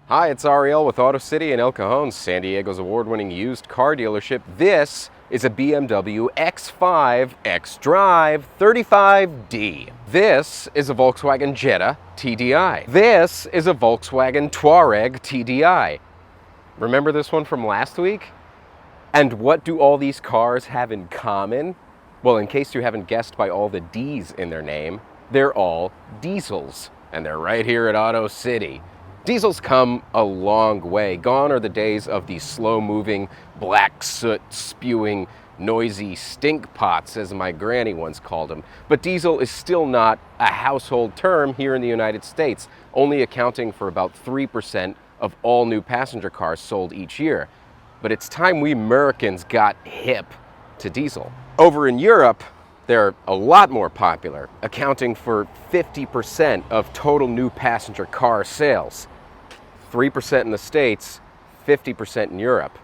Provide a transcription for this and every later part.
Hi, it's Ariel with Auto City in El Cajon, San Diego's award-winning used car dealership. This is a BMW X5 xDrive 35D. This is a Volkswagen Jetta TDI. This is a Volkswagen Touareg TDI. Remember this one from last week? And what do all these cars have in common? Well, in case you haven't guessed by all the D's in their name, they're all diesels, and they're right here at Auto City. Diesels come a long way. Gone are the days of the slow-moving, black-soot, spewing, noisy stink pots, as my granny once called them. But diesel is still not a household term here in the United States, only accounting for about 3% of all new passenger cars sold each year. But it's time we Americans got hip to diesel. Over in Europe, they're a lot more popular, accounting for 50% of total new passenger car sales. 3% in the States, 50% in Europe.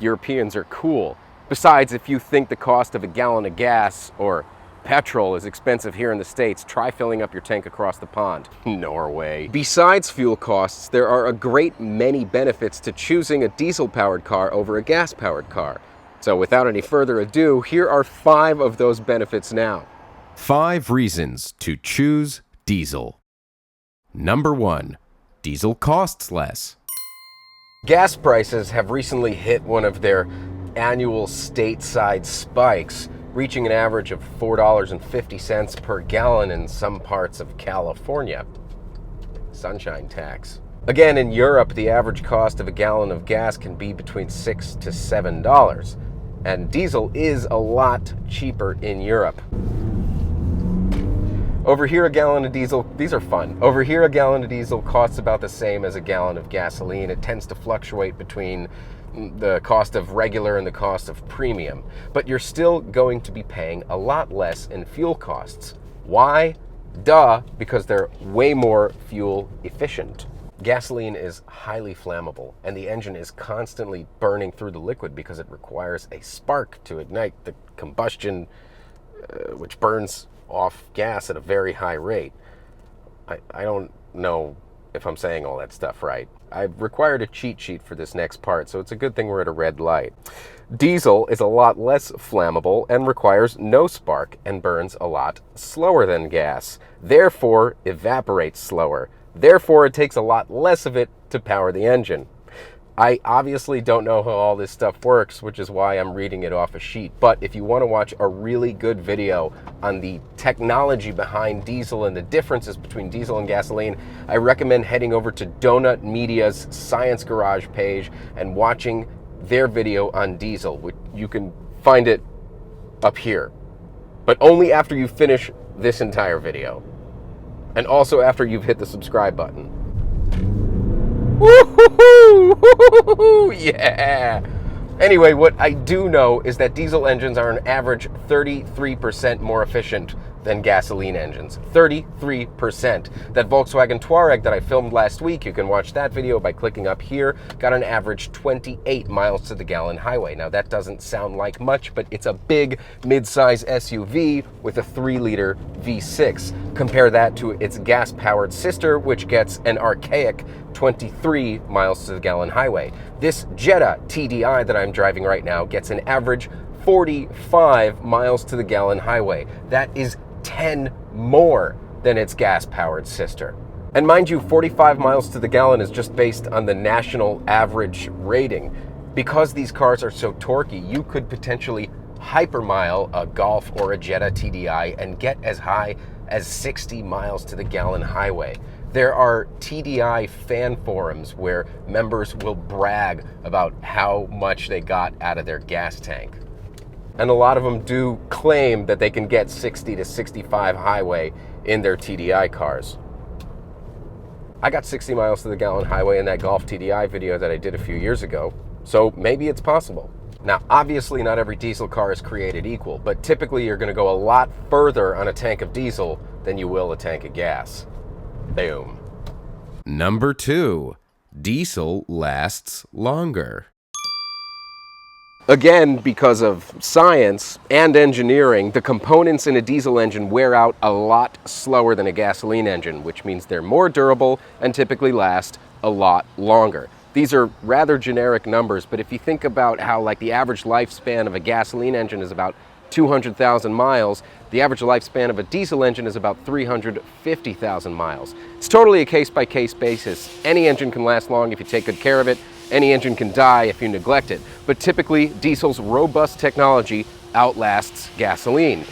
Europeans are cool. Besides, if you think the cost of a gallon of gas or petrol is expensive here in the States, try filling up your tank across the pond. Norway. Besides fuel costs, there are a great many benefits to choosing a diesel-powered car over a gas-powered car. So without any further ado, here are 5 of those benefits now. 5 reasons to choose diesel. Number 1. Diesel costs less. Gas prices have recently hit one of their annual stateside spikes, reaching an average of $4.50 per gallon in some parts of California. Sunshine tax. Again, in Europe, the average cost of a gallon of gas can be between $6 to $7, and diesel is a lot cheaper in Europe. Over here, a gallon of diesel, these are fun. Over here, a gallon of diesel costs about the same as a gallon of gasoline. It tends to fluctuate between the cost of regular and the cost of premium. But you're still going to be paying a lot less in fuel costs. Why? Duh, because they're way more fuel efficient. Gasoline is highly flammable, and the engine is constantly burning through the liquid because it requires a spark to ignite the combustion, which burns off gas at a very high rate. I don't know if I'm saying all that stuff right. I've required a cheat sheet for this next part, so it's a good thing we're at a red light. Diesel is a lot less flammable and requires no spark and burns a lot slower than gas, therefore evaporates slower. Therefore, it takes a lot less of it to power the engine. I obviously don't know how all this stuff works, which is why I'm reading it off a sheet. But if you want to watch a really good video on the technology behind diesel and the differences between diesel and gasoline, I recommend heading over to Donut Media's Science Garage page and watching their video on diesel. You can find it up here, but only after you finish this entire video. And also after you've hit the subscribe button. Woo-hoo-hoo! Yeah! Anyway, what I do know is that diesel engines are on average 33% more efficient than gasoline engines. 33%. That Volkswagen Touareg that I filmed last week, you can watch that video by clicking up here, got an average 28 miles to the gallon highway. Now that doesn't sound like much, but it's a big mid-size SUV with a 3-liter V6. Compare that to its gas-powered sister, which gets an archaic 23 miles to the gallon highway. This Jetta TDI that I'm driving right now gets an average 45 miles to the gallon highway. That is 10 more than its gas-powered sister. And mind you, 45 miles to the gallon is just based on the national average rating. Because these cars are so torquey, you could potentially hypermile a Golf or a Jetta TDI and get as high as 60 miles to the gallon highway. There are TDI fan forums where members will brag about how much they got out of their gas tank. And a lot of them do claim that they can get 60 to 65 highway in their TDI cars. I got 60 miles to the gallon highway in that Golf TDI video that I did a few years ago, so maybe it's possible. Now, obviously not every diesel car is created equal, but typically you're going to go a lot further on a tank of diesel than you will a tank of gas. Boom. Number 2. Diesel lasts longer. Again, because of science and engineering, the components in a diesel engine wear out a lot slower than a gasoline engine, which means they're more durable and typically last a lot longer. These are rather generic numbers, but if you think about how like the average lifespan of a gasoline engine is about 200,000 miles, the average lifespan of a diesel engine is about 350,000 miles. It's totally a case-by-case basis. Any engine can last long if you take good care of it. Any engine can die if you neglect it. But typically, diesel's robust technology outlasts gasoline.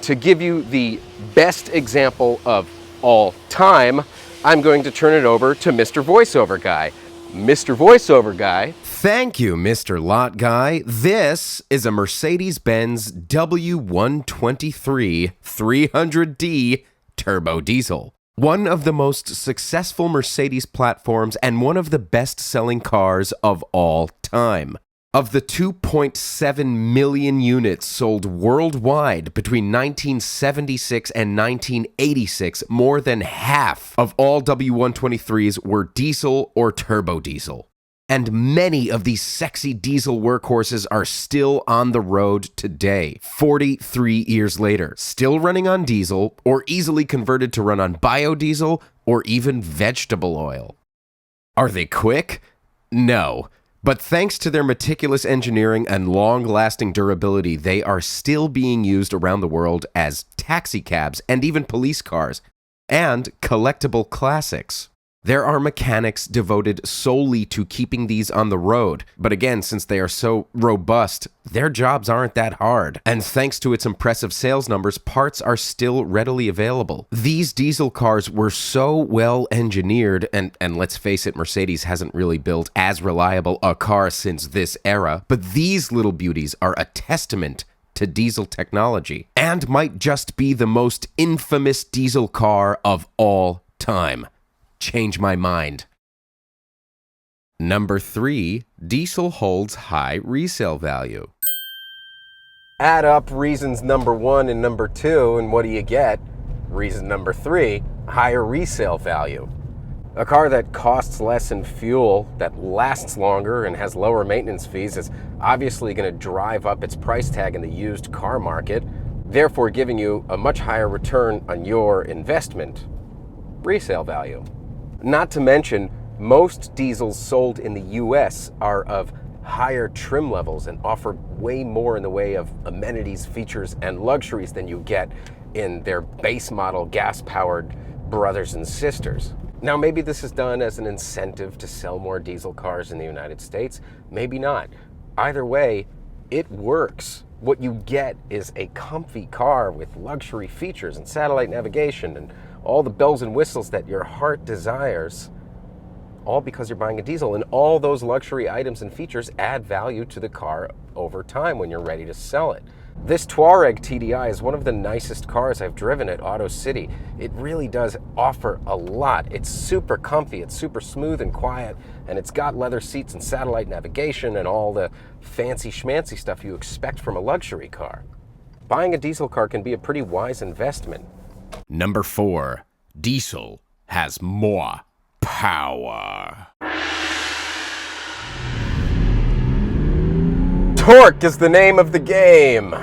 To give you the best example of all time, I'm going to turn it over to Mr. Voiceover Guy. Mr. Voiceover Guy. Thank you, Mr. Lot Guy. This is a Mercedes-Benz W123 300D turbo diesel. One of the most successful Mercedes platforms and one of the best-selling cars of all time. Of the 2.7 million units sold worldwide between 1976 and 1986, more than half of all W123s were diesel or turbo diesel. And many of these sexy diesel workhorses are still on the road today, 43 years later, still running on diesel or easily converted to run on biodiesel or even vegetable oil. Are they quick? No. But thanks to their meticulous engineering and long-lasting durability, they are still being used around the world as taxicabs and even police cars, and collectible classics. There are mechanics devoted solely to keeping these on the road, but again, since they are so robust, their jobs aren't that hard. And thanks to its impressive sales numbers, parts are still readily available. These diesel cars were so well engineered, and let's face it, Mercedes hasn't really built as reliable a car since this era, but these little beauties are a testament to diesel technology, and might just be the most infamous diesel car of all time. Change my mind. Number 3, diesel holds high resale value. Add up reasons number 1 and number 2, and what do you get? Reason number 3, higher resale value. A car that costs less in fuel, that lasts longer, and has lower maintenance fees is obviously going to drive up its price tag in the used car market, therefore giving you a much higher return on your investment. Resale value. Not to mention, most diesels sold in the US are of higher trim levels and offer way more in the way of amenities, features, and luxuries than you get in their base model gas-powered brothers and sisters. Now, maybe this is done as an incentive to sell more diesel cars in the United States. Maybe not. Either way, it works. What you get is a comfy car with luxury features and satellite navigation and all the bells and whistles that your heart desires, all because you're buying a diesel. And all those luxury items and features add value to the car over time when you're ready to sell it. This Touareg TDI is one of the nicest cars I've driven at Auto City. It really does offer a lot. It's super comfy, it's super smooth and quiet, and it's got leather seats and satellite navigation and all the fancy schmancy stuff you expect from a luxury car. Buying a diesel car can be a pretty wise investment. Number 4, diesel has more power. Torque is the name of the game.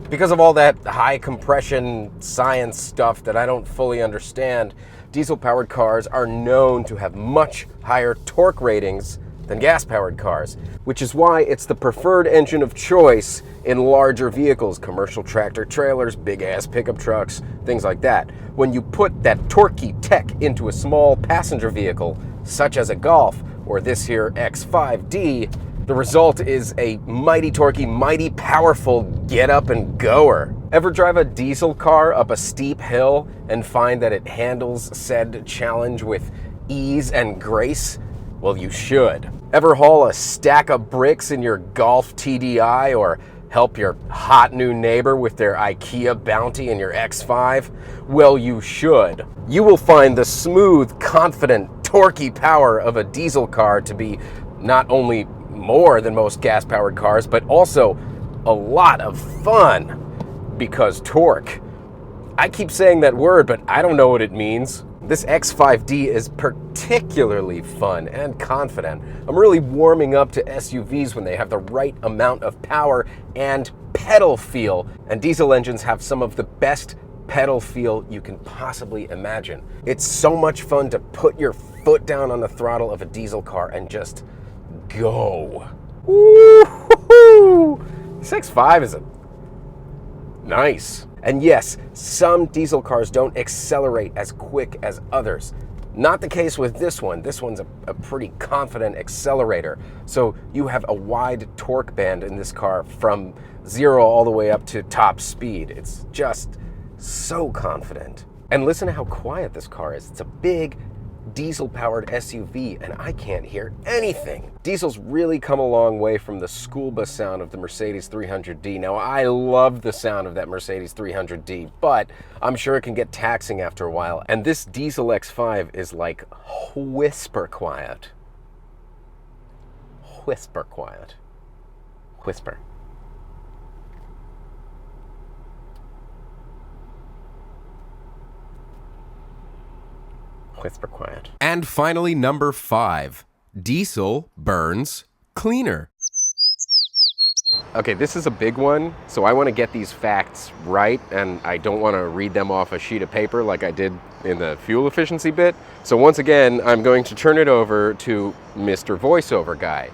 Because of all that high compression science stuff that I don't fully understand, diesel-powered cars are known to have much higher torque ratings than gas-powered cars, which is why it's the preferred engine of choice in larger vehicles, commercial tractor trailers, big-ass pickup trucks, things like that. When you put that torquey tech into a small passenger vehicle, such as a Golf or this here X5D, the result is a mighty torquey, mighty powerful get-up-and-goer. Ever drive a diesel car up a steep hill and find that it handles said challenge with ease and grace? Well, you should. Ever haul a stack of bricks in your Golf TDI or help your hot new neighbor with their IKEA bounty in your X5? Well, you should. You will find the smooth, confident, torquey power of a diesel car to be not only more than most gas-powered cars, but also a lot of fun. Because torque. I keep saying that word, but I don't know what it means. This X5D is particularly fun and confident. I'm really warming up to SUVs when they have the right amount of power and pedal feel. And diesel engines have some of the best pedal feel you can possibly imagine. It's so much fun to put your foot down on the throttle of a diesel car and just go. Woo-hoo-hoo! This X5 is nice. And yes, some diesel cars don't accelerate as quick as others. Not the case with this one. This one's a pretty confident accelerator. So you have a wide torque band in this car from 0 all the way up to top speed. It's just so confident. And listen to how quiet this car is. It's a big diesel-powered SUV, and I can't hear anything. Diesel's really come a long way from the school bus sound of the Mercedes 300D. Now, I love the sound of that Mercedes 300D, but I'm sure it can get taxing after a while. And this diesel X5 is like whisper quiet. Whisper quiet. Whisper. Whisper quiet. And finally, number 5. Diesel burns cleaner. Okay, this is a big one, so I want to get these facts right, and I don't want to read them off a sheet of paper like I did in the fuel efficiency bit. So once again, I'm going to turn it over to Mr. Voiceover Guy.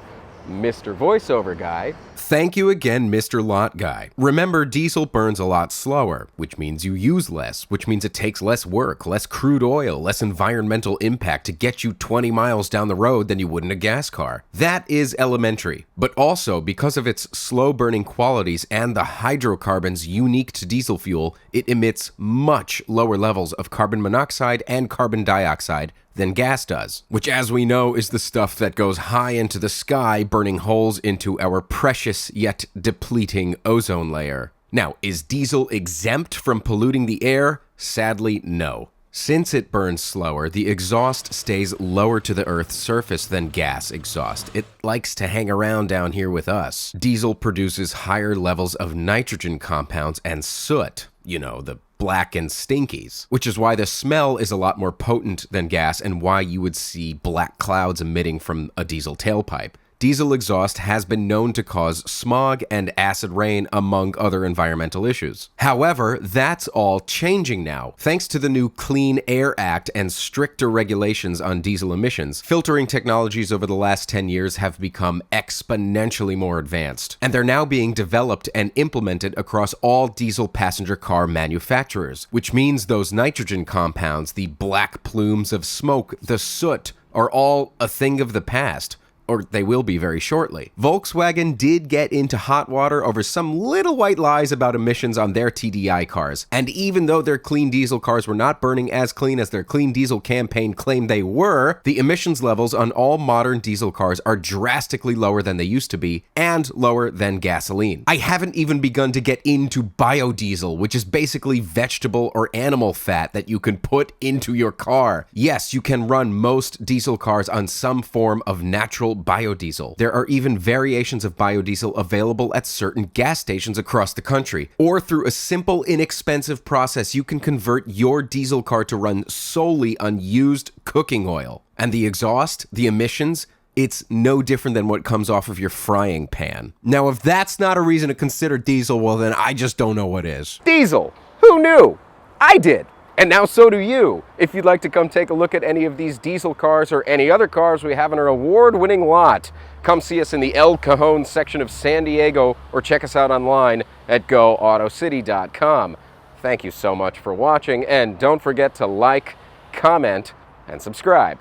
Mr. Voiceover Guy. Thank you again, Mr. Lot Guy. Remember, diesel burns a lot slower, which means you use less, which means it takes less work, less crude oil, less environmental impact to get you 20 miles down the road than you would in a gas car. That is elementary, but also because of its slow burning qualities and the hydrocarbons unique to diesel fuel, it emits much lower levels of carbon monoxide and carbon dioxide than gas does, which, as we know, is the stuff that goes high into the sky, burning holes into our precious yet depleting ozone layer. Now, is diesel exempt from polluting the air? Sadly, no. Since it burns slower, the exhaust stays lower to the Earth's surface than gas exhaust. It likes to hang around down here with us. Diesel produces higher levels of nitrogen compounds and soot, you know, the black and stinkies, which is why the smell is a lot more potent than gas and why you would see black clouds emitting from a diesel tailpipe. Diesel exhaust has been known to cause smog and acid rain, among other environmental issues. However, that's all changing now. Thanks to the new Clean Air Act and stricter regulations on diesel emissions, filtering technologies over the last 10 years have become exponentially more advanced, and they're now being developed and implemented across all diesel passenger car manufacturers, which means those nitrogen compounds, the black plumes of smoke, the soot, are all a thing of the past. Or they will be very shortly. Volkswagen did get into hot water over some little white lies about emissions on their TDI cars. And even though their clean diesel cars were not burning as clean as their clean diesel campaign claimed they were, the emissions levels on all modern diesel cars are drastically lower than they used to be, and lower than gasoline. I haven't even begun to get into biodiesel, which is basically vegetable or animal fat that you can put into your car. Yes, you can run most diesel cars on some form of natural biodiesel. There are even variations of biodiesel available at certain gas stations across the country. Or through a simple, inexpensive process, you can convert your diesel car to run solely on used cooking oil. And the exhaust, the emissions, it's no different than what comes off of your frying pan. Now, if that's not a reason to consider diesel, well then I just don't know what is. Diesel! Who knew? I did! And now so do you. If you'd like to come take a look at any of these diesel cars or any other cars we have in our award-winning lot, come see us in the El Cajon section of San Diego or check us out online at GoAutoCity.com. Thank you so much for watching, and don't forget to like, comment, and subscribe.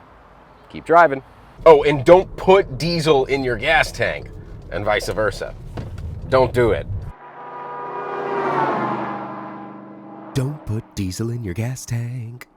Keep driving. Oh, and don't put diesel in your gas tank, and vice versa. Don't do it. Don't put diesel in your gas tank.